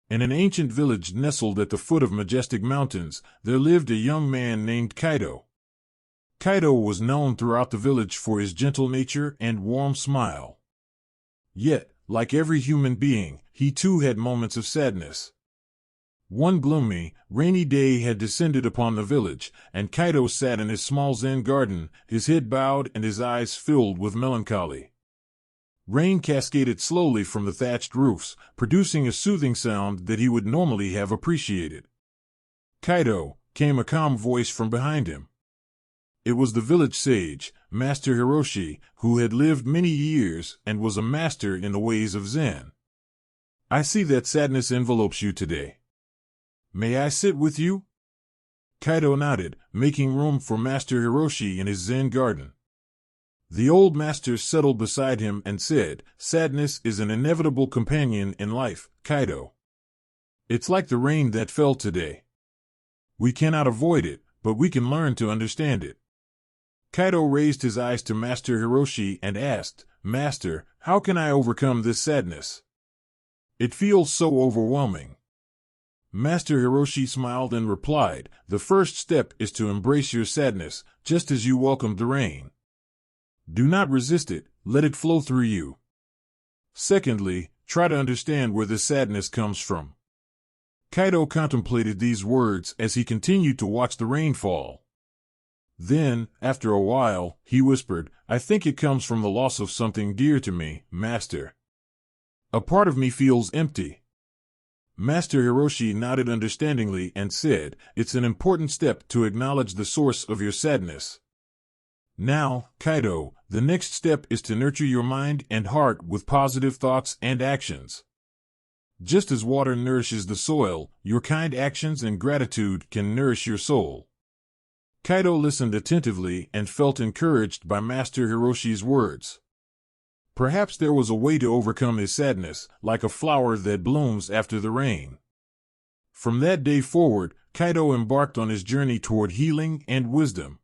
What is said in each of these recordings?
In an ancient village nestled at the foot of majestic mountains, there lived a young man named Kaido. Kaido was known throughout the village for his gentle nature and warm smile. Yet, like every human being, he too had moments of sadness. One gloomy, rainy day had descended upon the village, and Kaido sat in his small Zen garden, his head bowed and his eyes filled with melancholy. Rain cascaded slowly from the thatched roofs, producing a soothing sound that he would normally have appreciated. "Kaido," came a calm voice from behind him. It was the village sage, Master Hiroshi, who had lived many years and was a master in the ways of Zen. "I see that sadness envelopes you today. May I sit with you?" Kaido nodded, making room for Master Hiroshi in his Zen garden. The old master settled beside him and said, "Sadness is an inevitable companion in life, Kaido. It's like the rain that fell today. We cannot avoid it, but we can learn to understand it." Kaido raised his eyes to Master Hiroshi and asked, "Master, how can I overcome this sadness? It feels so overwhelming." Master Hiroshi smiled and replied, "The first step is to embrace your sadness, just as you welcomed the rain. Do not resist it, let it flow through you. Secondly, try to understand where the sadness comes from." Kaido contemplated these words as he continued to watch the rain fall. Then, after a while, he whispered, "I think it comes from the loss of something dear to me, Master. A part of me feels empty." Master Hiroshi nodded understandingly and said, "It's an important step to acknowledge the source of your sadness. Now, Kaido, the next step is to nurture your mind and heart with positive thoughts and actions. Just as water nourishes the soil, your kind actions and gratitude can nourish your soul." Kaido listened attentively and felt encouraged by Master Hiroshi's words. Perhaps there was a way to overcome his sadness, like a flower that blooms after the rain. From that day forward, Kaido embarked on his journey toward healing and wisdom.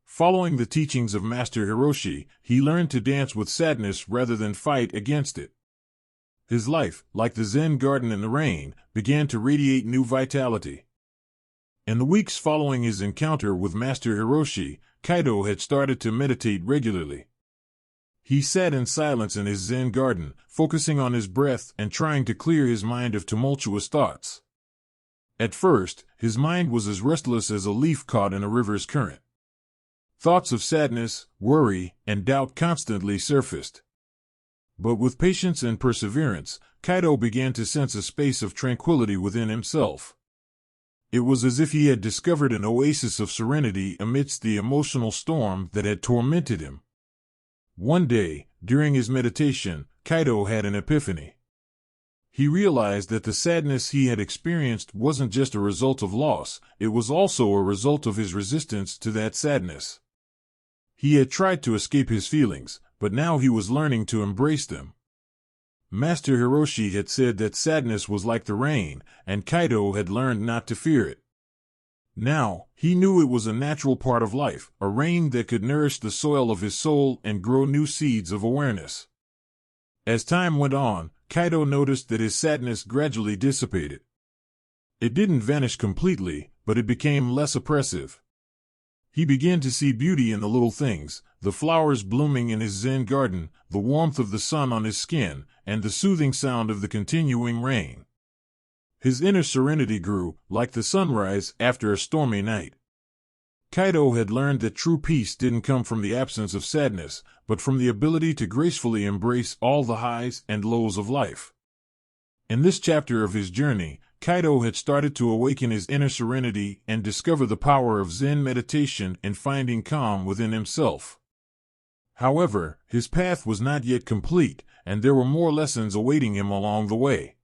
Following the teachings of Master Hiroshi, he learned to dance with sadness rather than fight against it. His life, like the Zen garden in the rain, began to radiate new vitality. In the weeks following his encounter with Master Hiroshi, Kaido had started to meditate regularly. He sat in silence in his Zen garden, focusing on his breath and trying to clear his mind of tumultuous thoughts. At first, his mind was as restless as a leaf caught in a river's current. Thoughts of sadness, worry, and doubt constantly surfaced. But with patience and perseverance, Kaido began to sense a space of tranquility within himself. It was as if he had discovered an oasis of serenity amidst the emotional storm that had tormented him. One day, during his meditation, Kaido had an epiphany. He realized that the sadness he had experienced wasn't just a result of loss, it was also a result of his resistance to that sadness. He had tried to escape his feelings, but now he was learning to embrace them. Master Hiroshi had said that sadness was like the rain, and Kaido had learned not to fear it. Now, he knew it was a natural part of life, a rain that could nourish the soil of his soul and grow new seeds of awareness. As time went on, Kaido noticed that his sadness gradually dissipated. It didn't vanish completely, but it became less oppressive. He began to see beauty in the little things, the flowers blooming in his Zen garden, the warmth of the sun on his skin, and the soothing sound of the continuing rain. His inner serenity grew, like the sunrise after a stormy night. Kaido had learned that true peace didn't come from the absence of sadness, but from the ability to gracefully embrace all the highs and lows of life. In this chapter of his journey, Kaido had started to awaken his inner serenity and discover the power of Zen meditation in finding calm within himself. However, his path was not yet complete, and there were more lessons awaiting him along the way.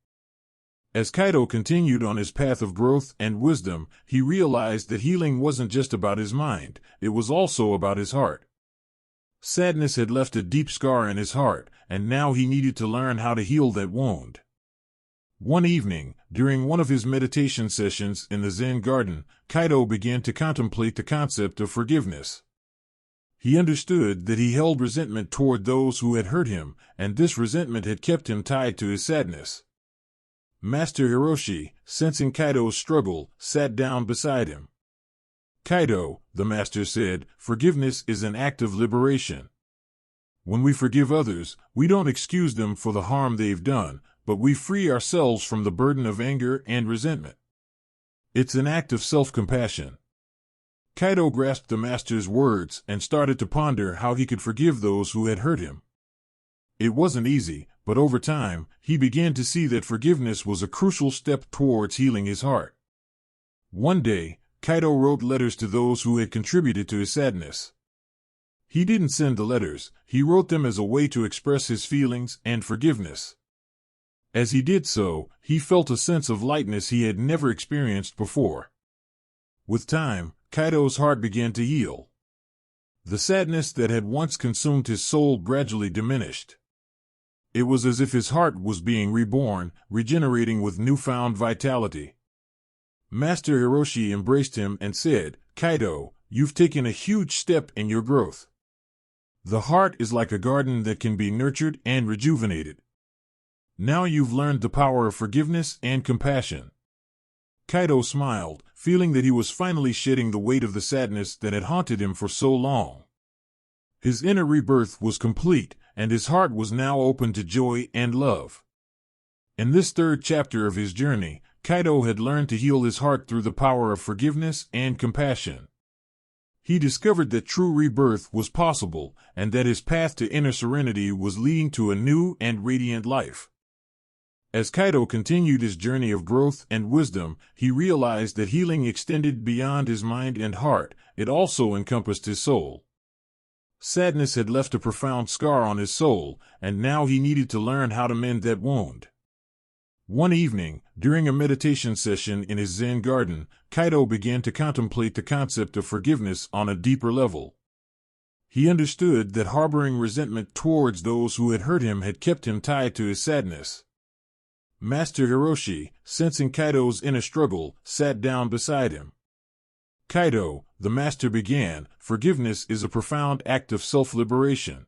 As Kaido continued on his path of growth and wisdom, he realized that healing wasn't just about his mind, it was also about his heart. Sadness had left a deep scar in his heart, and now he needed to learn how to heal that wound. One evening, during one of his meditation sessions in the Zen garden, Kaido began to contemplate the concept of forgiveness. He understood that he held resentment toward those who had hurt him, and this resentment had kept him tied to his sadness. Master Hiroshi, sensing Kaido's struggle, sat down beside him. Kaido, the master said, forgiveness is an act of liberation. When we forgive others, we don't excuse them for the harm they've done, but we free ourselves from the burden of anger and resentment. It's an act of self-compassion. Kaido grasped the master's words and started to ponder how he could forgive those who had hurt him. It wasn't easy, but over time, he began to see that forgiveness was a crucial step towards healing his heart. One day, Kaido wrote letters to those who had contributed to his sadness. He didn't send the letters, he wrote them as a way to express his feelings and forgiveness. As he did so, he felt a sense of lightness he had never experienced before. With time, Kaido's heart began to heal. The sadness that had once consumed his soul gradually diminished. It was as if his heart was being reborn, regenerating with newfound vitality. Master Hiroshi embraced him and said, Kaido, you've taken a huge step in your growth. The heart is like a garden that can be nurtured and rejuvenated. Now you've learned the power of forgiveness and compassion. Kaido smiled, feeling that he was finally shedding the weight of the sadness that had haunted him for so long. His inner rebirth was complete, and his heart was now open to joy and love. In this third chapter of his journey, Kaido had learned to heal his heart through the power of forgiveness and compassion. He discovered that true rebirth was possible, and that his path to inner serenity was leading to a new and radiant life. As Kaido continued his journey of growth and wisdom, he realized that healing extended beyond his mind and heart, it also encompassed his soul. Sadness had left a profound scar on his soul, and now he needed to learn how to mend that wound. One evening, during a meditation session in his Zen garden, Kaido began to contemplate the concept of forgiveness on a deeper level. He understood that harboring resentment towards those who had hurt him had kept him tied to his sadness. Master Hiroshi, sensing Kaido's inner struggle, sat down beside him. Kaido, the master began, forgiveness is a profound act of self-liberation.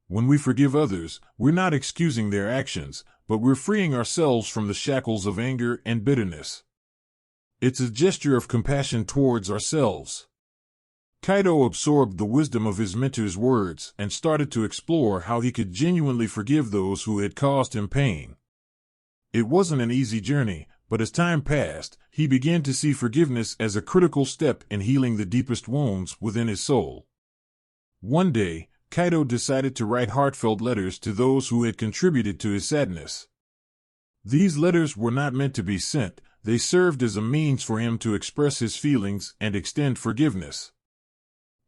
When we forgive others, we're not excusing their actions, but we're freeing ourselves from the shackles of anger and bitterness. It's a gesture of compassion towards ourselves. Kaido absorbed the wisdom of his mentor's words and started to explore how he could genuinely forgive those who had caused him pain. It wasn't an easy journey, but as time passed, he began to see forgiveness as a critical step in healing the deepest wounds within his soul. One day, Kaido decided to write heartfelt letters to those who had contributed to his sadness. These letters were not meant to be sent, they served as a means for him to express his feelings and extend forgiveness.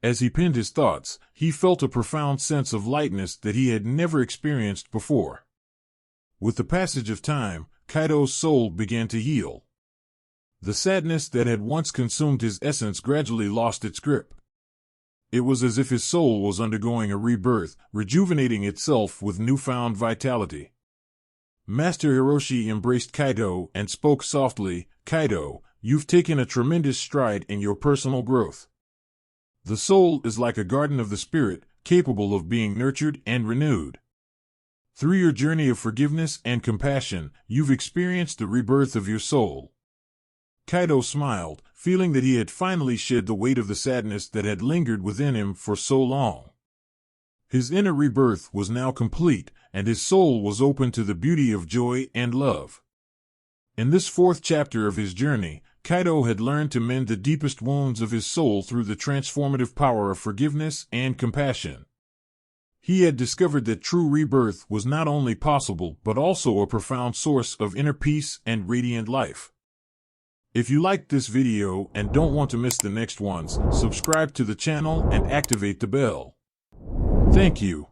As he penned his thoughts, he felt a profound sense of lightness that he had never experienced before. With the passage of time, Kaido's soul began to heal. The sadness that had once consumed his essence gradually lost its grip. It was as if his soul was undergoing a rebirth, rejuvenating itself with newfound vitality. Master Hiroshi embraced Kaido and spoke softly, Kaido, you've taken a tremendous stride in your personal growth. The soul is like a garden of the spirit, capable of being nurtured and renewed. Through your journey of forgiveness and compassion, you've experienced the rebirth of your soul. Kaido smiled, feeling that he had finally shed the weight of the sadness that had lingered within him for so long. His inner rebirth was now complete, and his soul was open to the beauty of joy and love. In this fourth chapter of his journey, Kaido had learned to mend the deepest wounds of his soul through the transformative power of forgiveness and compassion. He had discovered that true rebirth was not only possible but also a profound source of inner peace and radiant life. If you liked this video and don't want to miss the next ones, subscribe to the channel and activate the bell. Thank you.